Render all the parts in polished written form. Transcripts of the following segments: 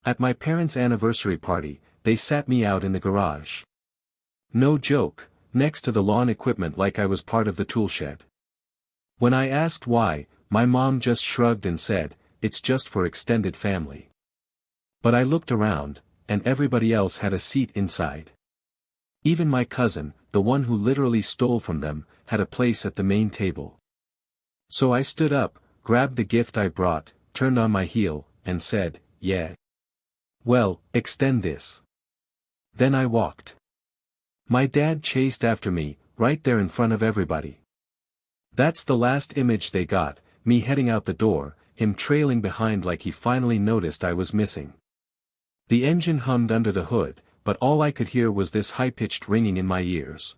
At my parents' anniversary party, they sat me out in the garage. No joke, next to the lawn equipment like I was part of the toolshed. When I asked why, my mom just shrugged and said, "It's just for extended family." But I looked around, and everybody else had a seat inside. Even my cousin, the one who literally stole from them, had a place at the main table. So I stood up, grabbed the gift I brought, turned on my heel, and said, "Yeah. Well, extend this." Then I walked. My dad chased after me, right there in front of everybody. That's the last image they got, me heading out the door, him trailing behind like he finally noticed I was missing. The engine hummed under the hood, but all I could hear was this high-pitched ringing in my ears.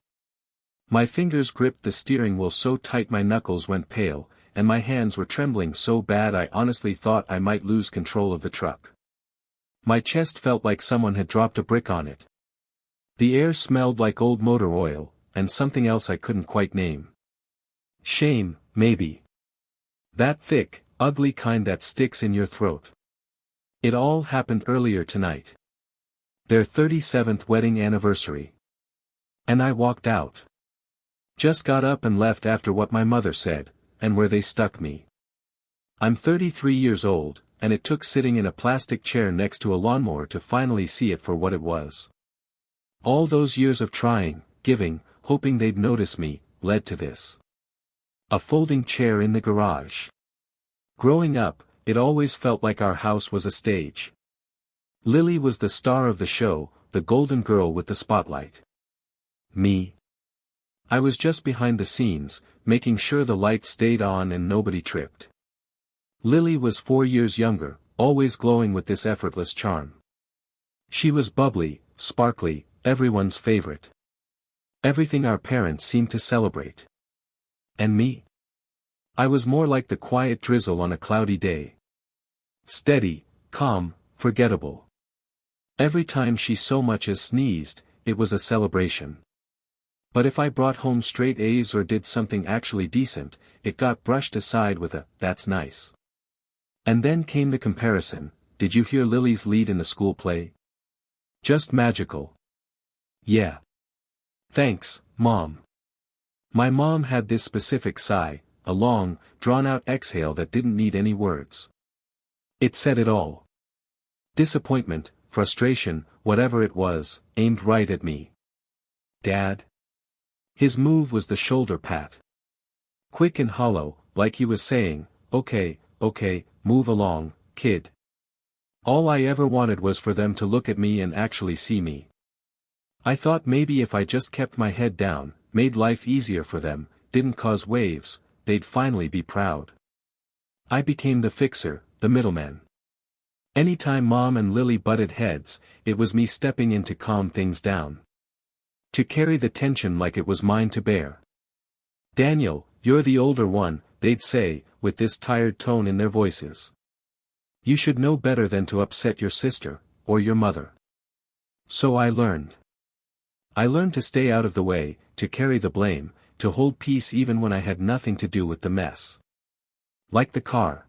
My fingers gripped the steering wheel so tight my knuckles went pale, and my hands were trembling so bad I honestly thought I might lose control of the truck. My chest felt like someone had dropped a brick on it. The air smelled like old motor oil, and something else I couldn't quite name. Shame, maybe. That thick, ugly kind that sticks in your throat. It all happened earlier tonight. Their 37th wedding anniversary. And I walked out. Just got up and left after what my mother said, and where they stuck me. I'm 33 years old, and it took sitting in a plastic chair next to a lawnmower to finally see it for what it was. All those years of trying, giving, hoping they'd notice me, led to this. A folding chair in the garage. Growing up, it always felt like our house was a stage. Lily was the star of the show, the golden girl with the spotlight. Me? I was just behind the scenes, making sure the lights stayed on and nobody tripped. Lily was 4 years younger, always glowing with this effortless charm. She was bubbly, sparkly, everyone's favorite. Everything our parents seemed to celebrate. And me? I was more like the quiet drizzle on a cloudy day. Steady, calm, forgettable. Every time she so much as sneezed, it was a celebration. But if I brought home straight A's or did something actually decent, it got brushed aside with a, "That's nice." And then came the comparison. Did you hear Lily's lead in the school play? Just magical. Yeah. Thanks, Mom. My mom had this specific sigh, a long, drawn-out exhale that didn't need any words. It said it all. Disappointment, frustration, whatever it was, aimed right at me. Dad? His move was the shoulder pat. Quick and hollow, like he was saying, okay, move along, kid. All I ever wanted was for them to look at me and actually see me. I thought maybe if I just kept my head down, made life easier for them, didn't cause waves, they'd finally be proud. I became the fixer, the middleman. Anytime Mom and Lily butted heads, it was me stepping in to calm things down. To carry the tension like it was mine to bear. "Daniel, you're the older one," they'd say, with this tired tone in their voices. "You should know better than to upset your sister, or your mother." So I learned. I learned to stay out of the way, to carry the blame, to hold peace even when I had nothing to do with the mess. Like the car.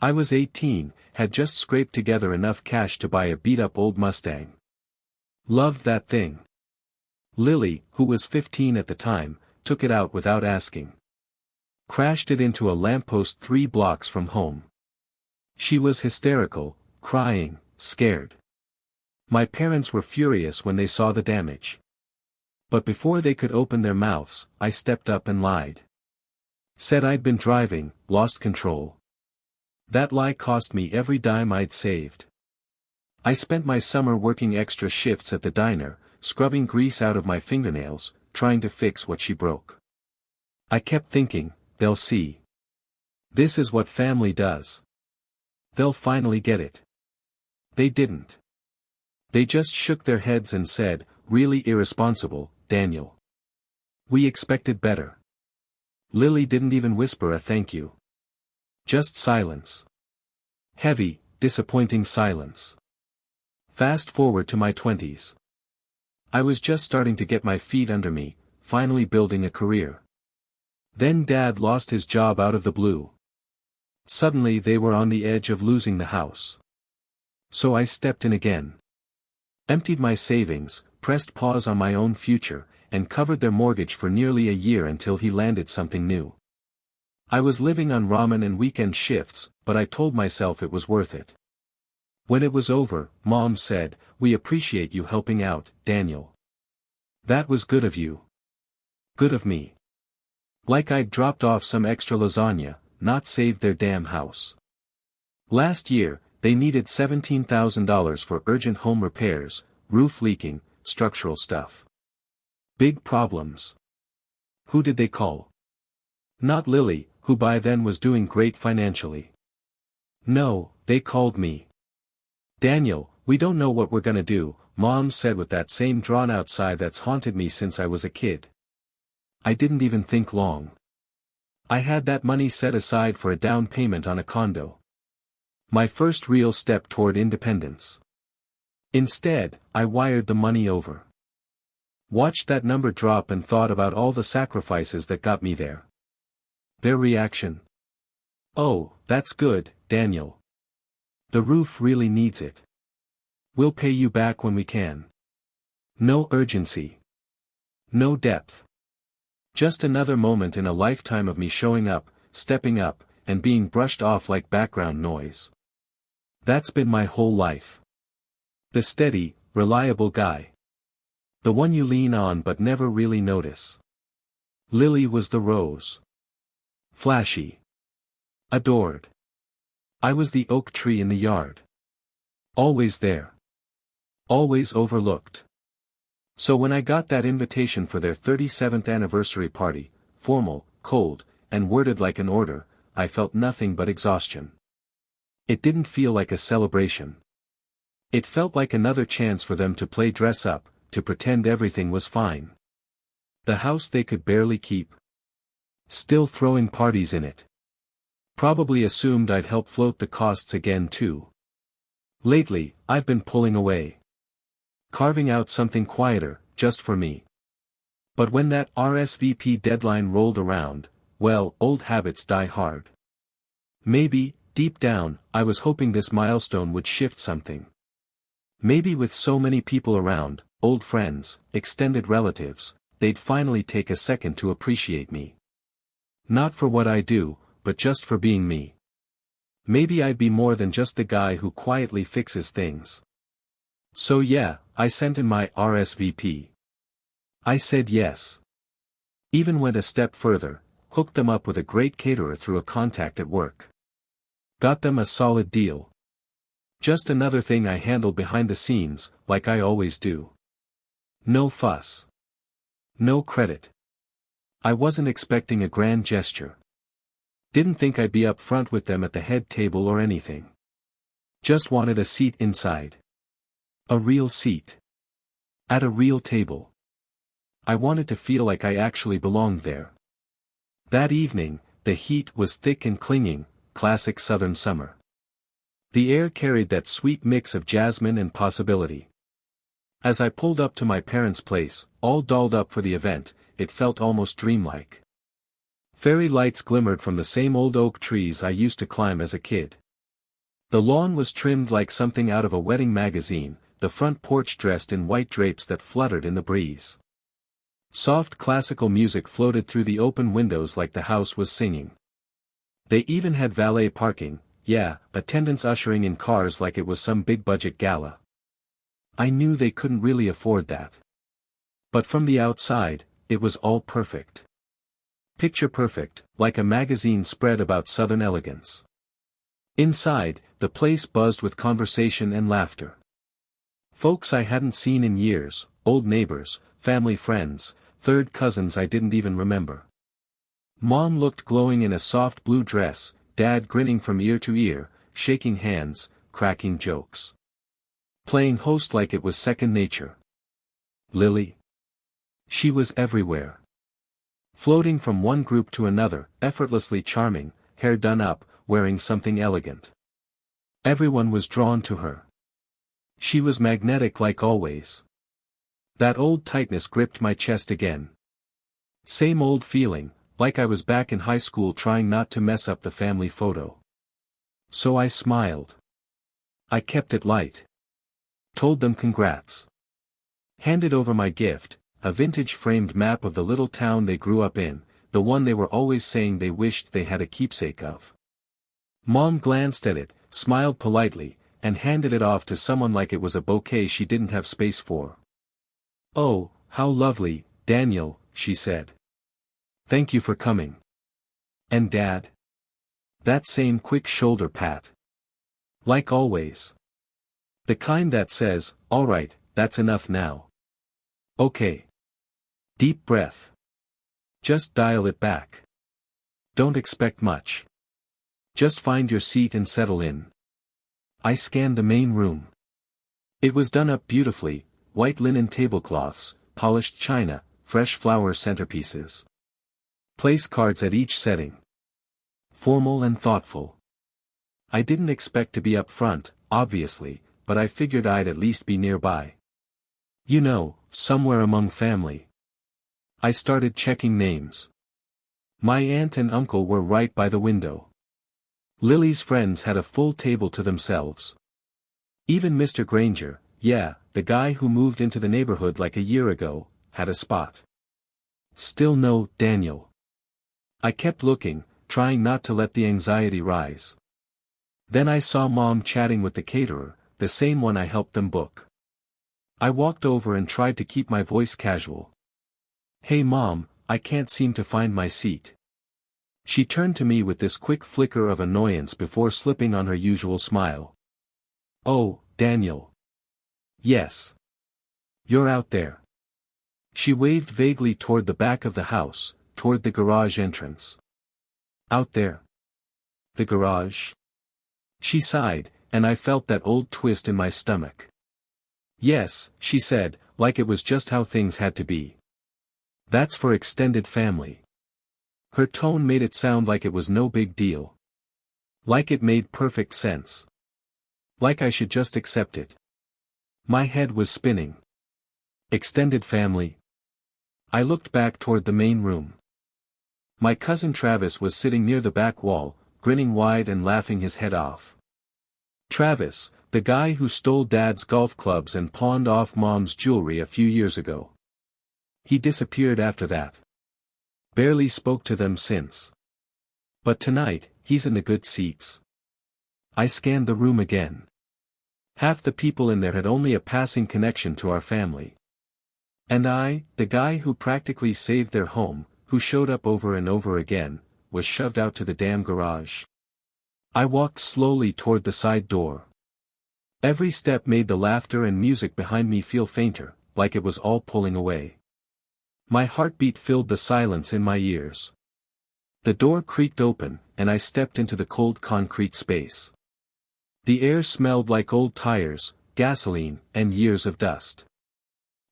I was 18, had just scraped together enough cash to buy a beat-up old Mustang. Loved that thing. Lily, who was 15 at the time, took it out without asking. Crashed it into a lamppost 3 blocks from home. She was hysterical, crying, scared. My parents were furious when they saw the damage. But before they could open their mouths, I stepped up and lied. Said I'd been driving, lost control. That lie cost me every dime I'd saved. I spent my summer working extra shifts at the diner, scrubbing grease out of my fingernails, trying to fix what she broke. I kept thinking, they'll see. This is what family does. They'll finally get it. They didn't. They just shook their heads and said, "Really irresponsible, Daniel. We expected better." Lily didn't even whisper a thank you. Just silence. Heavy, disappointing silence. Fast forward to my 20s. I was just starting to get my feet under me, finally building a career. Then Dad lost his job out of the blue. Suddenly they were on the edge of losing the house. So I stepped in again. Emptied my savings, pressed pause on my own future, and covered their mortgage for nearly a year until he landed something new. I was living on ramen and weekend shifts, but I told myself it was worth it. When it was over, Mom said, "We appreciate you helping out, Daniel. That was good of you. Good of me." Like I'd dropped off some extra lasagna, not saved their damn house. Last year, they needed $17,000 for urgent home repairs, roof leaking, structural stuff. Big problems. Who did they call? Not Lily, who by then was doing great financially. No, they called me. "Daniel, we don't know what we're gonna do," Mom said with that same drawn-out sigh that's haunted me since I was a kid. I didn't even think long. I had that money set aside for a down payment on a condo. My first real step toward independence. Instead, I wired the money over. Watched that number drop and thought about all the sacrifices that got me there. Their reaction? "Oh, that's good, Daniel. The roof really needs it. We'll pay you back when we can." No urgency. No depth. Just another moment in a lifetime of me showing up, stepping up, and being brushed off like background noise. That's been my whole life. The steady, reliable guy. The one you lean on but never really notice. Lily was the rose. Flashy. Adored. I was the oak tree in the yard. Always there. Always overlooked. So when I got that invitation for their 37th anniversary party, formal, cold, and worded like an order, I felt nothing but exhaustion. It didn't feel like a celebration. It felt like another chance for them to play dress up, to pretend everything was fine. The house they could barely keep. Still throwing parties in it. Probably assumed I'd help float the costs again too. Lately, I've been pulling away. Carving out something quieter, just for me. But when that RSVP deadline rolled around, well, old habits die hard. Maybe, deep down, I was hoping this milestone would shift something. Maybe with so many people around, old friends, extended relatives, they'd finally take a second to appreciate me. Not for what I do, but just for being me. Maybe I'd be more than just the guy who quietly fixes things. So yeah, I sent in my RSVP. I said yes. Even went a step further, hooked them up with a great caterer through a contact at work. Got them a solid deal. Just another thing I handled behind the scenes, like I always do. No fuss. No credit. I wasn't expecting a grand gesture. Didn't think I'd be up front with them at the head table or anything. Just wanted a seat inside. A real seat. At a real table. I wanted to feel like I actually belonged there. That evening, the heat was thick and clinging, classic southern summer. The air carried that sweet mix of jasmine and possibility. As I pulled up to my parents' place, all dolled up for the event, it felt almost dreamlike. Fairy lights glimmered from the same old oak trees I used to climb as a kid. The lawn was trimmed like something out of a wedding magazine, the front porch dressed in white drapes that fluttered in the breeze. Soft classical music floated through the open windows like the house was singing. They even had valet parking, yeah, attendants ushering in cars like it was some big-budget gala. I knew they couldn't really afford that. But from the outside, it was all perfect. Picture perfect, like a magazine spread about Southern elegance. Inside, the place buzzed with conversation and laughter. Folks I hadn't seen in years, old neighbors, family friends, third cousins I didn't even remember. Mom looked glowing in a soft blue dress, Dad grinning from ear to ear, shaking hands, cracking jokes. Playing host like it was second nature. Lily? She was everywhere. Floating from one group to another, effortlessly charming, hair done up, wearing something elegant. Everyone was drawn to her. She was magnetic like always. That old tightness gripped my chest again. Same old feeling, like I was back in high school trying not to mess up the family photo. So I smiled. I kept it light. Told them congrats. Handed over my gift, a vintage framed map of the little town they grew up in, the one they were always saying they wished they had a keepsake of. Mom glanced at it, smiled politely, and handed it off to someone like it was a bouquet she didn't have space for. "Oh, how lovely, Daniel," she said. "Thank you for coming." "And Dad?" That same quick shoulder pat. Like always. The kind that says, "All right, that's enough now. Okay. Deep breath. Just dial it back. Don't expect much. Just find your seat and settle in." I scanned the main room. It was done up beautifully, white linen tablecloths, polished china, fresh flower centerpieces. Place cards at each setting. Formal and thoughtful. I didn't expect to be up front, obviously, but I figured I'd at least be nearby. You know, somewhere among family. I started checking names. My aunt and uncle were right by the window. Lily's friends had a full table to themselves. Even Mr. Granger, yeah, the guy who moved into the neighborhood like a year ago, had a spot. Still no Daniel. I kept looking, trying not to let the anxiety rise. Then I saw Mom chatting with the caterer, the same one I helped them book. I walked over and tried to keep my voice casual. "Hey Mom, I can't seem to find my seat." She turned to me with this quick flicker of annoyance before slipping on her usual smile. "Oh, Daniel. Yes. You're out there." She waved vaguely toward the back of the house, toward the garage entrance. "Out there? The garage?" She sighed, and I felt that old twist in my stomach. "Yes," she said, like it was just how things had to be. "That's for extended family." Her tone made it sound like it was no big deal. Like it made perfect sense. Like I should just accept it. My head was spinning. Extended family. I looked back toward the main room. My cousin Travis was sitting near the back wall, grinning wide and laughing his head off. Travis, the guy who stole Dad's golf clubs and pawned off Mom's jewelry a few years ago. He disappeared after that. Barely spoke to them since. But tonight, he's in the good seats. I scanned the room again. Half the people in there had only a passing connection to our family. And I, the guy who practically saved their home, who showed up over and over again, was shoved out to the damn garage. I walked slowly toward the side door. Every step made the laughter and music behind me feel fainter, like it was all pulling away. My heartbeat filled the silence in my ears. The door creaked open, and I stepped into the cold concrete space. The air smelled like old tires, gasoline, and years of dust.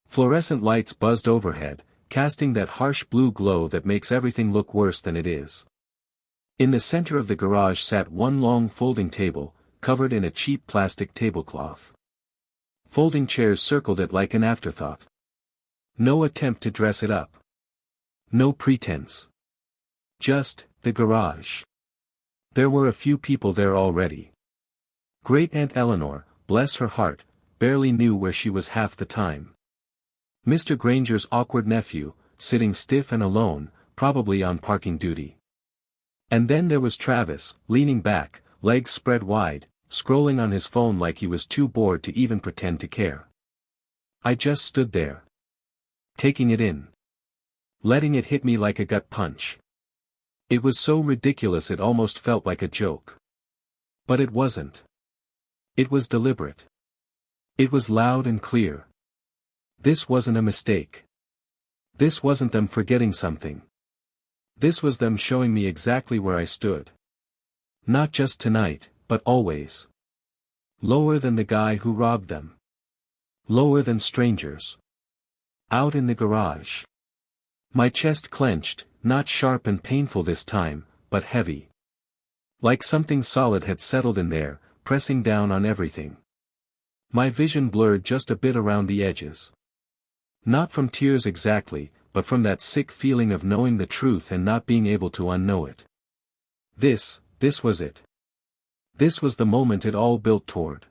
Fluorescent lights buzzed overhead, casting that harsh blue glow that makes everything look worse than it is. In the center of the garage sat one long folding table, covered in a cheap plastic tablecloth. Folding chairs circled it like an afterthought. No attempt to dress it up. No pretense. Just, the garage. There were a few people there already. Great Aunt Eleanor, bless her heart, barely knew where she was half the time. Mr. Granger's awkward nephew, sitting stiff and alone, probably on parking duty. And then there was Travis, leaning back, legs spread wide, scrolling on his phone like he was too bored to even pretend to care. I just stood there. Taking it in. Letting it hit me like a gut punch. It was so ridiculous it almost felt like a joke. But it wasn't. It was deliberate. It was loud and clear. This wasn't a mistake. This wasn't them forgetting something. This was them showing me exactly where I stood. Not just tonight, but always. Lower than the guy who robbed them. Lower than strangers. Out in the garage. My chest clenched, not sharp and painful this time, but heavy. Like something solid had settled in there, pressing down on everything. My vision blurred just a bit around the edges. Not from tears exactly, but from that sick feeling of knowing the truth and not being able to unknow it. This was it. This was the moment it all built toward.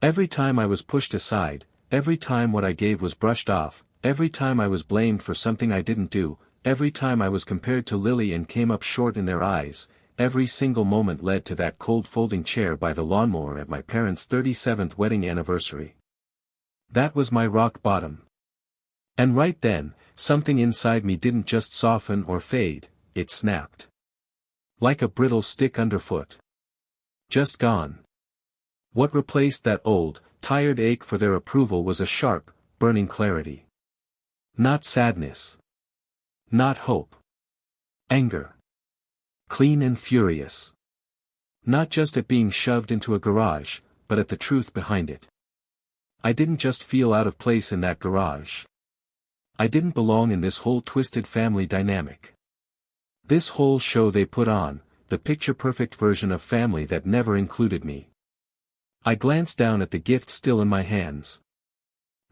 Every time I was pushed aside, every time what I gave was brushed off, every time I was blamed for something I didn't do, every time I was compared to Lily and came up short in their eyes, every single moment led to that cold folding chair by the lawnmower at my parents' 37th wedding anniversary. That was my rock bottom. And right then, something inside me didn't just soften or fade, it snapped. Like a brittle stick underfoot. Just gone. What replaced that old, tired ache for their approval was a sharp, burning clarity. Not sadness. Not hope. Anger. Clean and furious. Not just at being shoved into a garage, but at the truth behind it. I didn't just feel out of place in that garage. I didn't belong in this whole twisted family dynamic. This whole show they put on, the picture-perfect version of family that never included me. I glanced down at the gift still in my hands.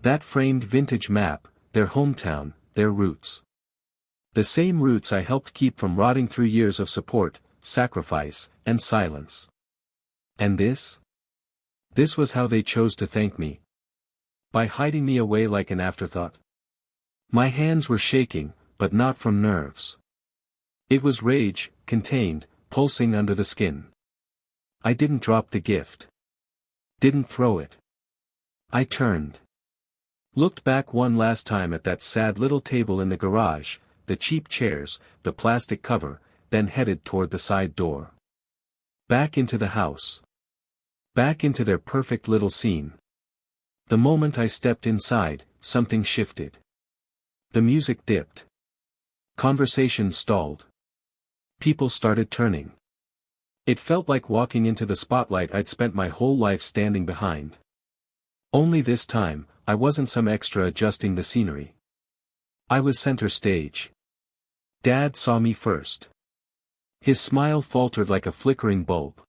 That framed vintage map, their hometown, their roots. The same roots I helped keep from rotting through years of support, sacrifice, and silence. And this? This was how they chose to thank me. By hiding me away like an afterthought. My hands were shaking, but not from nerves. It was rage, contained, pulsing under the skin. I didn't drop the gift. Didn't throw it. I turned. Looked back one last time at that sad little table in the garage, the cheap chairs, the plastic cover, then headed toward the side door. Back into the house. Back into their perfect little scene. The moment I stepped inside, something shifted. The music dipped. Conversation stalled. People started turning. It felt like walking into the spotlight I'd spent my whole life standing behind. Only this time, I wasn't some extra adjusting the scenery. I was center stage. Dad saw me first. His smile faltered like a flickering bulb.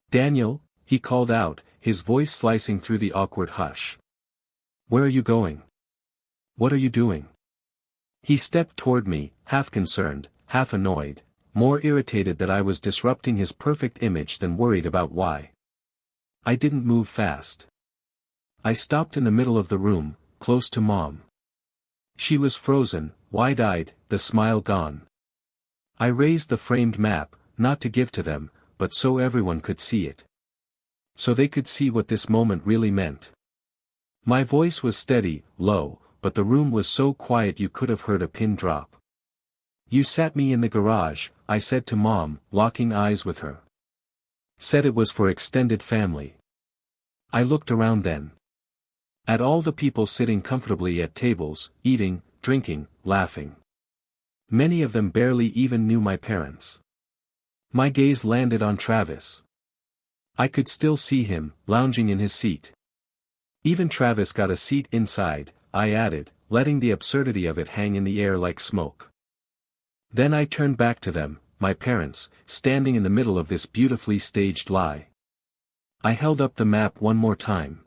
"Daniel," he called out, his voice slicing through the awkward hush. "Where are you going? What are you doing?" He stepped toward me, half concerned, half annoyed, more irritated that I was disrupting his perfect image than worried about why. I didn't move fast. I stopped in the middle of the room, close to Mom. She was frozen, wide-eyed, the smile gone. I raised the framed map, not to give to them, but so everyone could see it. So they could see what this moment really meant. My voice was steady, low, but the room was so quiet you could have heard a pin drop. "You sat me in the garage," I said to Mom, locking eyes with her. Said it was for extended family. I looked around then. At all the people sitting comfortably at tables, eating, drinking, laughing. Many of them barely even knew my parents. My gaze landed on Travis. I could still see him, lounging in his seat. "Even Travis got a seat inside," I added, letting the absurdity of it hang in the air like smoke. Then I turned back to them, my parents, standing in the middle of this beautifully staged lie. I held up the map one more time.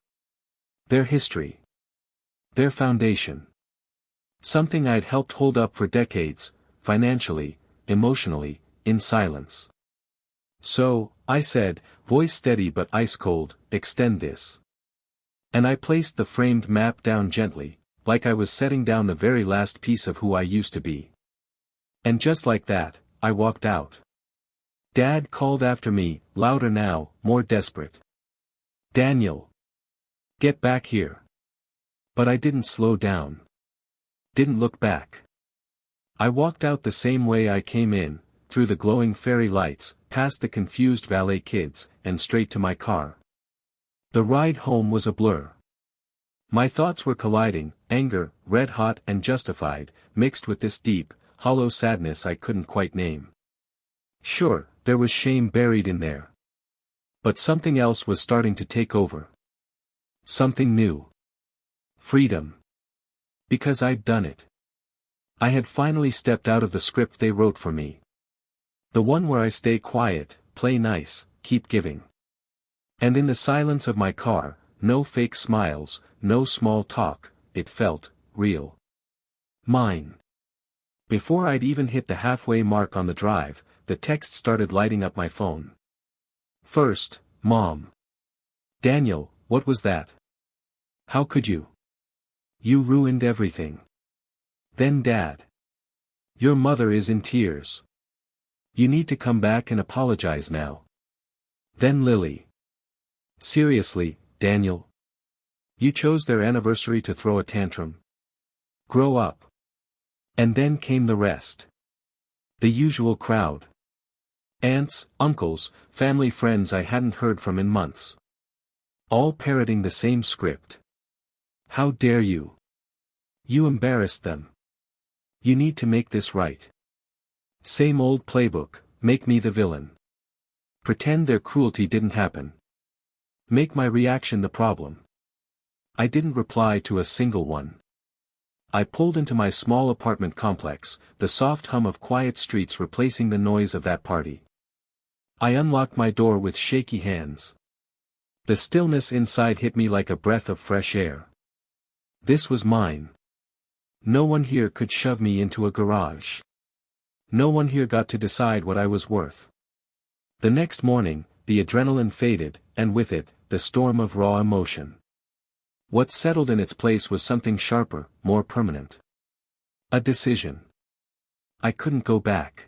Their history. Their foundation. Something I'd helped hold up for decades, financially, emotionally, in silence. "So," I said, voice steady but ice-cold, "extend this." And I placed the framed map down gently, like I was setting down the very last piece of who I used to be. And just like that, I walked out. Dad called after me, louder now, more desperate. "Daniel! Get back here!" But I didn't slow down. Didn't look back. I walked out the same way I came in, through the glowing fairy lights, past the confused valet kids, and straight to my car. The ride home was a blur. My thoughts were colliding, anger, red-hot and justified, mixed with this deep, hollow sadness I couldn't quite name. Sure, there was shame buried in there. But something else was starting to take over. Something new. Freedom. Because I'd done it. I had finally stepped out of the script they wrote for me. The one where I stay quiet, play nice, keep giving. And in the silence of my car, no fake smiles, no small talk, it felt real. Mine. Before I'd even hit the halfway mark on the drive, the text started lighting up my phone. First, Mom. "Daniel, what was that? How could you? You ruined everything. Then Dad. Your mother is in tears. You need to come back and apologize now. Then Lily. Seriously, Daniel. You chose their anniversary to throw a tantrum. Grow up. And then came the rest. The usual crowd. Aunts, uncles, family friends I hadn't heard from in months. All parroting the same script. How dare you? You embarrassed them. You need to make this right. Same old playbook, make me the villain. Pretend their cruelty didn't happen. Make my reaction the problem. I didn't reply to a single one. I pulled into my small apartment complex, the soft hum of quiet streets replacing the noise of that party. I unlocked my door with shaky hands. The stillness inside hit me like a breath of fresh air. This was mine. No one here could shove me into a garage. No one here got to decide what I was worth. The next morning, the adrenaline faded, and with it, the storm of raw emotion. What settled in its place was something sharper, more permanent. A decision. I couldn't go back.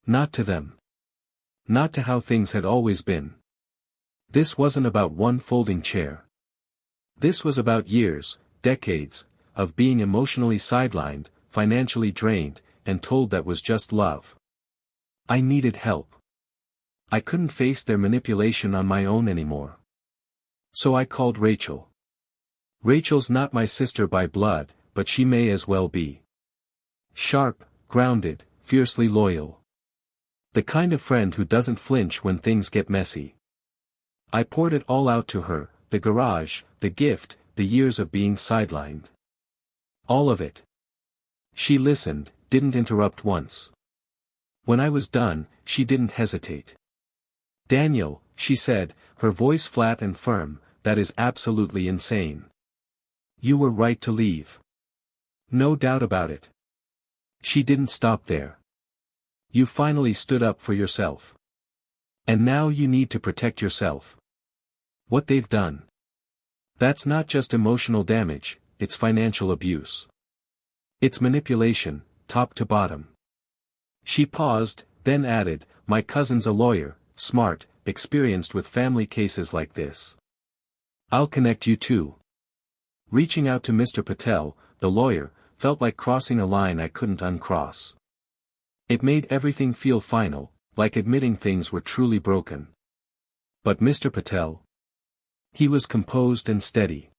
Not to them. Not to how things had always been. This wasn't about one folding chair. This was about years, decades, of being emotionally sidelined, financially drained, and told that was just love. I needed help. I couldn't face their manipulation on my own anymore. So I called Rachel. Rachel's not my sister by blood, but she may as well be. Sharp, grounded, fiercely loyal. The kind of friend who doesn't flinch when things get messy. I poured it all out to her, the garage, the gift, the years of being sidelined. All of it. She listened, didn't interrupt once. When I was done, she didn't hesitate. Daniel, she said, her voice flat and firm, that is absolutely insane. You were right to leave. No doubt about it. She didn't stop there. You finally stood up for yourself. And now you need to protect yourself. What they've done. That's not just emotional damage, it's financial abuse. It's manipulation, top to bottom. She paused, then added, my cousin's a lawyer, smart, experienced with family cases like this. I'll connect you too. Reaching out to Mr. Patel, the lawyer, felt like crossing a line I couldn't uncross. It made everything feel final, like admitting things were truly broken. But Mr. Patel? He was composed and steady.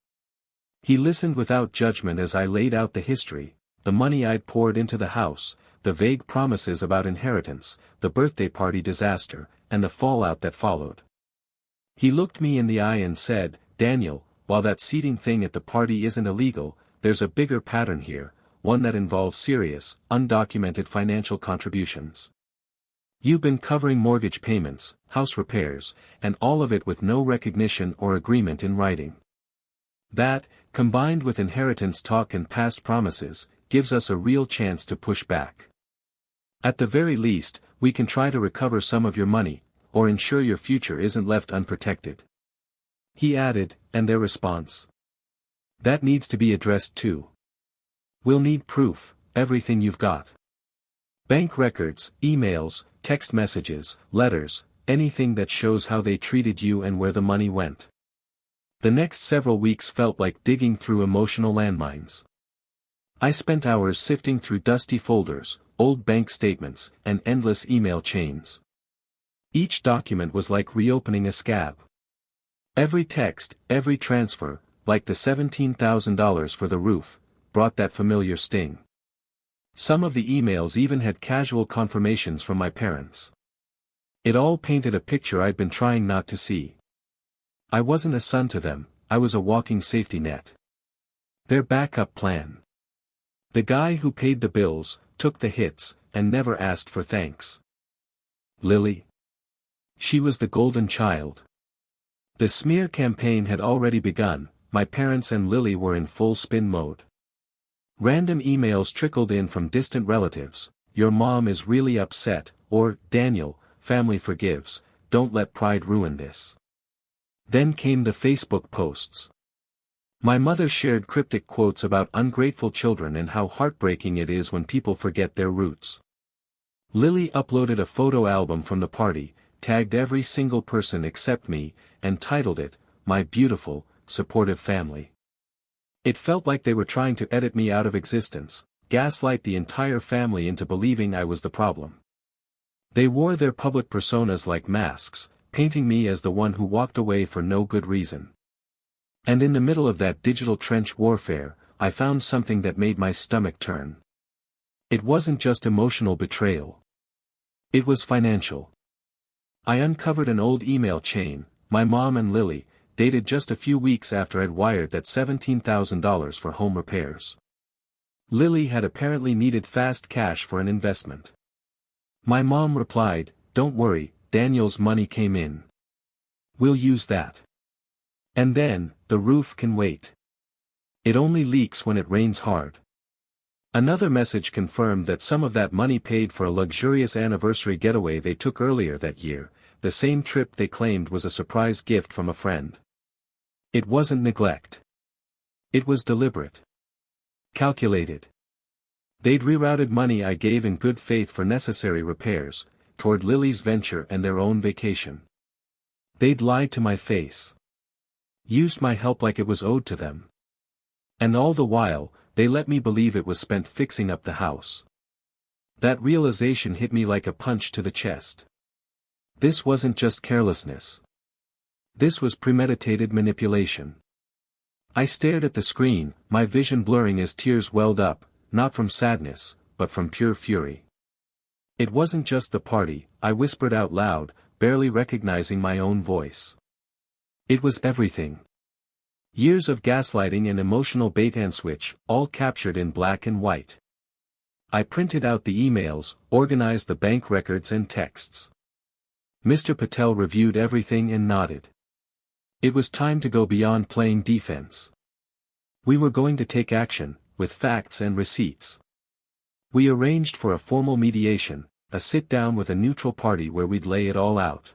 He listened without judgment as I laid out the history, the money I'd poured into the house, the vague promises about inheritance, the birthday party disaster, and the fallout that followed. He looked me in the eye and said, Daniel, while that seating thing at the party isn't illegal, there's a bigger pattern here, one that involves serious, undocumented financial contributions. You've been covering mortgage payments, house repairs, and all of it with no recognition or agreement in writing. That, combined with inheritance talk and past promises, gives us a real chance to push back. At the very least, we can try to recover some of your money, or ensure your future isn't left unprotected. He added, and their response? That needs to be addressed too. We'll need proof, everything you've got. Bank records, emails, text messages, letters, anything that shows how they treated you and where the money went. The next several weeks felt like digging through emotional landmines. I spent hours sifting through dusty folders, old bank statements, and endless email chains. Each document was like reopening a scab. Every text, every transfer, like the $17,000 for the roof, brought that familiar sting. Some of the emails even had casual confirmations from my parents. It all painted a picture I'd been trying not to see. I wasn't a son to them, I was a walking safety net. Their backup plan. The guy who paid the bills, took the hits, and never asked for thanks. Lily. She was the golden child. The smear campaign had already begun, my parents and Lily were in full spin mode. Random emails trickled in from distant relatives, your mom is really upset, or, Daniel, family forgives, don't let pride ruin this. Then came the Facebook posts. My mother shared cryptic quotes about ungrateful children and how heartbreaking it is when people forget their roots. Lily uploaded a photo album from the party, tagged every single person except me, and titled it, "My Beautiful, Supportive Family." It felt like they were trying to edit me out of existence, gaslight the entire family into believing I was the problem. They wore their public personas like masks, painting me as the one who walked away for no good reason. And in the middle of that digital trench warfare, I found something that made my stomach turn. It wasn't just emotional betrayal. It was financial. I uncovered an old email chain, my mom and Lily, dated just a few weeks after I'd wired that $17,000 for home repairs. Lily had apparently needed fast cash for an investment. My mom replied, "Don't worry, Daniel's money came in. We'll use that. And then, the roof can wait. It only leaks when it rains hard." Another message confirmed that some of that money paid for a luxurious anniversary getaway they took earlier that year, the same trip they claimed was a surprise gift from a friend. It wasn't neglect. It was deliberate. Calculated. They'd rerouted money I gave in good faith for necessary repairs, toward Lily's venture and their own vacation. They'd lied to my face. Used my help like it was owed to them. And all the while, they let me believe it was spent fixing up the house. That realization hit me like a punch to the chest. This wasn't just carelessness. This was premeditated manipulation. I stared at the screen, my vision blurring as tears welled up, not from sadness, but from pure fury. It wasn't just the party, I whispered out loud, barely recognizing my own voice. It was everything. Years of gaslighting and emotional bait-and-switch, all captured in black and white. I printed out the emails, organized the bank records and texts. Mr. Patel reviewed everything and nodded. It was time to go beyond playing defense. We were going to take action, with facts and receipts. We arranged for a formal mediation, a sit-down with a neutral party where we'd lay it all out.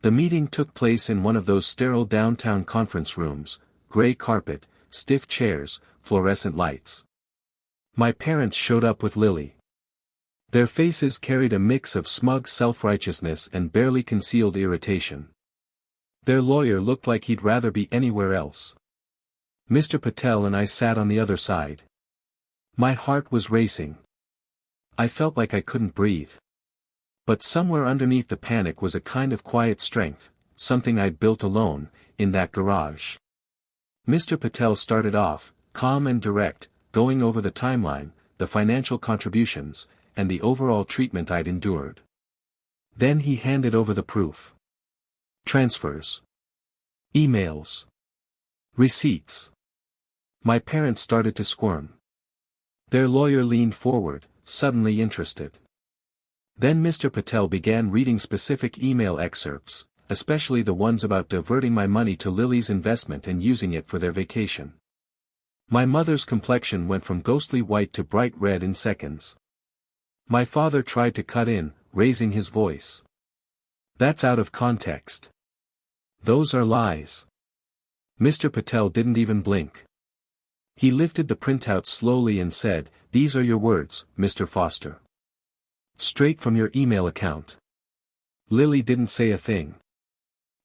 The meeting took place in one of those sterile downtown conference rooms, gray carpet, stiff chairs, fluorescent lights. My parents showed up with Lily. Their faces carried a mix of smug self-righteousness and barely concealed irritation. Their lawyer looked like he'd rather be anywhere else. Mr. Patel and I sat on the other side. My heart was racing. I felt like I couldn't breathe. But somewhere underneath the panic was a kind of quiet strength, something I'd built alone, in that garage. Mr. Patel started off, calm and direct, going over the timeline, the financial contributions, and the overall treatment I'd endured. Then he handed over the proof. Transfers. Emails. Receipts. My parents started to squirm. Their lawyer leaned forward, suddenly interested. Then Mr. Patel began reading specific email excerpts, especially the ones about diverting my money to Lily's investment and using it for their vacation. My mother's complexion went from ghostly white to bright red in seconds. My father tried to cut in, raising his voice. "That's out of context. Those are lies." Mr. Patel didn't even blink. He lifted the printout slowly and said, "These are your words, Mr. Foster. Straight from your email account." Lily didn't say a thing.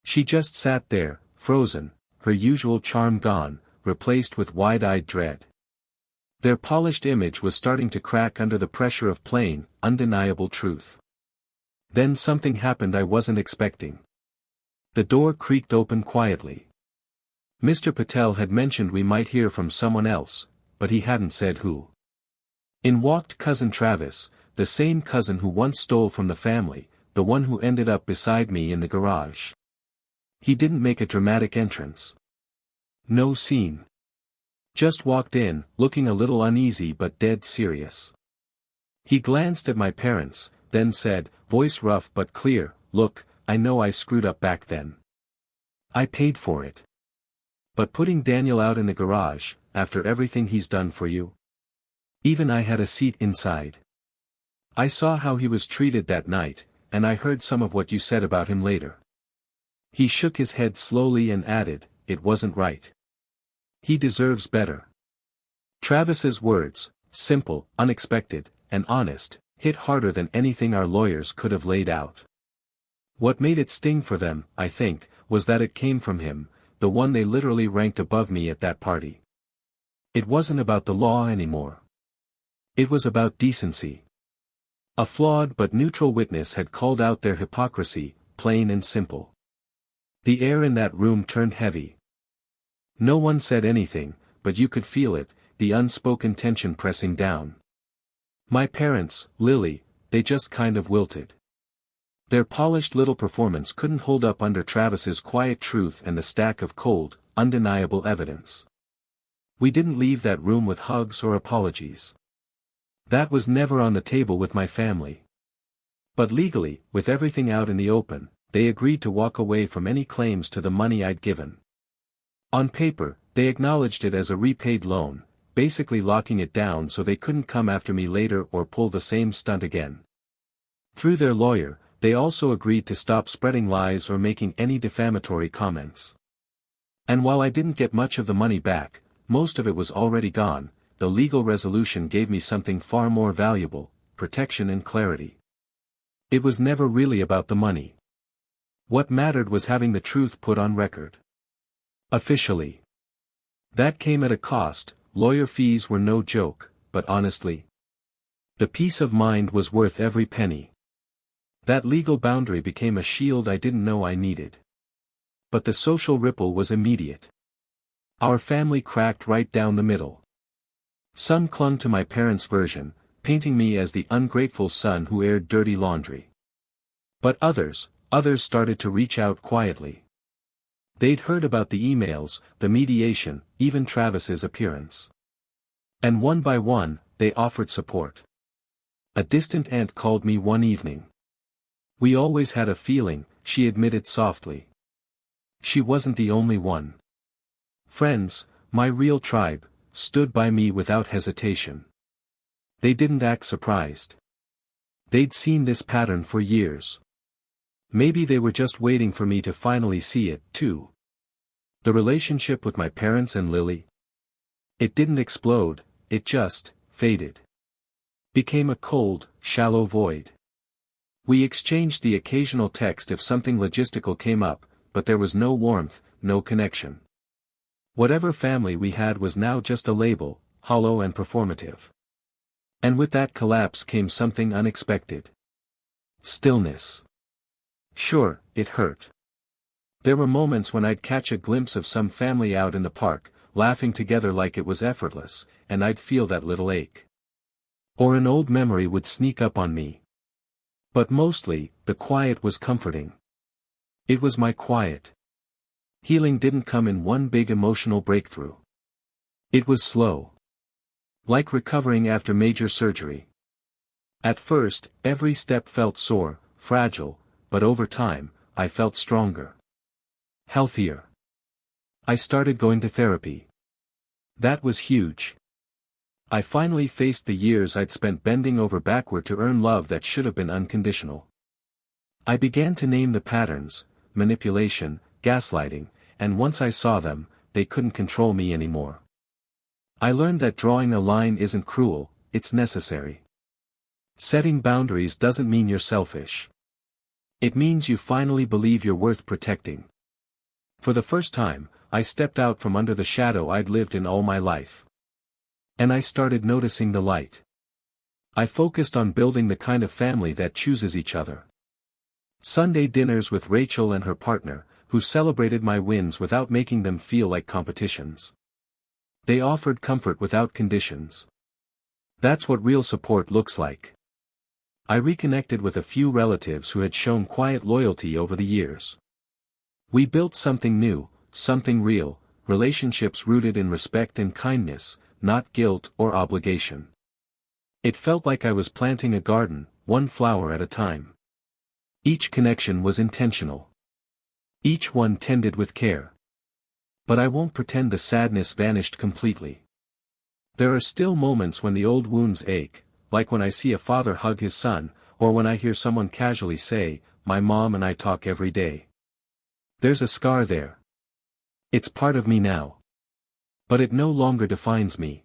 She just sat there, frozen, her usual charm gone, replaced with wide-eyed dread. Their polished image was starting to crack under the pressure of plain, undeniable truth. Then something happened I wasn't expecting. The door creaked open quietly. Mr. Patel had mentioned we might hear from someone else, but he hadn't said who. In walked Cousin Travis, the same cousin who once stole from the family, the one who ended up beside me in the garage. He didn't make a dramatic entrance. No scene. Just walked in, looking a little uneasy but dead serious. He glanced at my parents, then said, voice rough but clear, "Look, I know I screwed up back then. I paid for it. But putting Daniel out in the garage, after everything he's done for you? Even I had a seat inside. I saw how he was treated that night, and I heard some of what you said about him later. He shook his head slowly and added, "It wasn't right. He deserves better." Travis's words, simple, unexpected, and honest, hit harder than anything our lawyers could have laid out. What made it sting for them, I think, was that it came from him, the one they literally ranked above me at that party. It wasn't about the law anymore. It was about decency. A flawed but neutral witness had called out their hypocrisy, plain and simple. The air in that room turned heavy. No one said anything, but you could feel it, the unspoken tension pressing down. My parents, Lily, they just kind of wilted. Their polished little performance couldn't hold up under Travis's quiet truth and the stack of cold, undeniable evidence. We didn't leave that room with hugs or apologies. That was never on the table with my family. But legally, with everything out in the open, they agreed to walk away from any claims to the money I'd given. On paper, they acknowledged it as a repaid loan, basically locking it down so they couldn't come after me later or pull the same stunt again. Through their lawyer, they also agreed to stop spreading lies or making any defamatory comments. And while I didn't get much of the money back, most of it was already gone. The legal resolution gave me something far more valuable, protection and clarity. It was never really about the money. What mattered was having the truth put on record. Officially. That came at a cost. Lawyer fees were no joke, but honestly, the peace of mind was worth every penny. That legal boundary became a shield I didn't know I needed. But the social ripple was immediate. Our family cracked right down the middle. Some clung to my parents' version, painting me as the ungrateful son who aired dirty laundry. But others started to reach out quietly. They'd heard about the emails, the mediation, even Travis's appearance. And one by one, they offered support. A distant aunt called me one evening. "We always had a feeling," she admitted softly. She wasn't the only one. Friends, my real tribe, stood by me without hesitation. They didn't act surprised. They'd seen this pattern for years. Maybe they were just waiting for me to finally see it, too. The relationship with my parents and Lily? It didn't explode, it just faded. Became a cold, shallow void. We exchanged the occasional text if something logistical came up, but there was no warmth, no connection. Whatever family we had was now just a label, hollow and performative. And with that collapse came something unexpected. Stillness. Sure, it hurt. There were moments when I'd catch a glimpse of some family out in the park, laughing together like it was effortless, and I'd feel that little ache. Or an old memory would sneak up on me. But mostly, the quiet was comforting. It was my quiet. Healing didn't come in one big emotional breakthrough. It was slow. Like recovering after major surgery. At first, every step felt sore, fragile, but over time, I felt stronger. Healthier. I started going to therapy. That was huge. I finally faced the years I'd spent bending over backward to earn love that should have been unconditional. I began to name the patterns, manipulation, gaslighting, and once I saw them, they couldn't control me anymore. I learned that drawing a line isn't cruel, it's necessary. Setting boundaries doesn't mean you're selfish. It means you finally believe you're worth protecting. For the first time, I stepped out from under the shadow I'd lived in all my life. And I started noticing the light. I focused on building the kind of family that chooses each other. Sunday dinners with Rachel and her partner, who celebrated my wins without making them feel like competitions. They offered comfort without conditions. That's what real support looks like. I reconnected with a few relatives who had shown quiet loyalty over the years. We built something new, something real, relationships rooted in respect and kindness, not guilt or obligation. It felt like I was planting a garden, one flower at a time. Each connection was intentional. Each one tended with care. But I won't pretend the sadness vanished completely. There are still moments when the old wounds ache, like when I see a father hug his son, or when I hear someone casually say, "My mom and I talk every day." There's a scar there. It's part of me now. But it no longer defines me.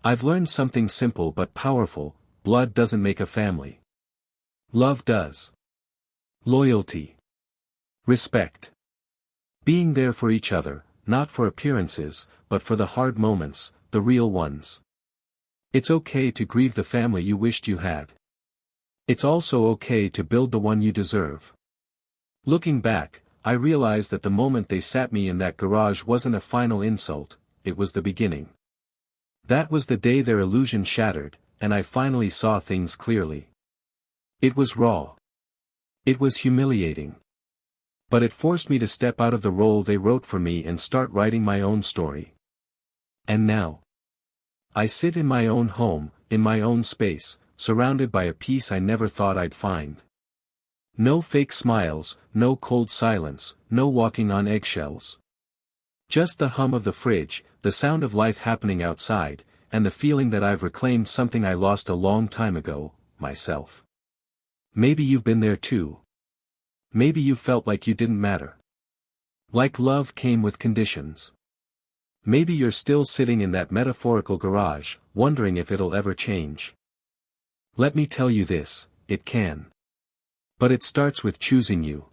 I've learned something simple but powerful: blood doesn't make a family. Love does. Loyalty. Respect. Being there for each other, not for appearances, but for the hard moments, the real ones. It's okay to grieve the family you wished you had. It's also okay to build the one you deserve. Looking back, I realized that the moment they sat me in that garage wasn't a final insult, it was the beginning. That was the day their illusion shattered, and I finally saw things clearly. It was raw. It was humiliating. But it forced me to step out of the role they wrote for me and start writing my own story. And now, I sit in my own home, in my own space, surrounded by a peace I never thought I'd find. No fake smiles, no cold silence, no walking on eggshells. Just the hum of the fridge, the sound of life happening outside, and the feeling that I've reclaimed something I lost a long time ago, myself. Maybe you've been there too. Maybe you felt like you didn't matter. Like love came with conditions. Maybe you're still sitting in that metaphorical garage, wondering if it'll ever change. Let me tell you this, it can. But it starts with choosing you.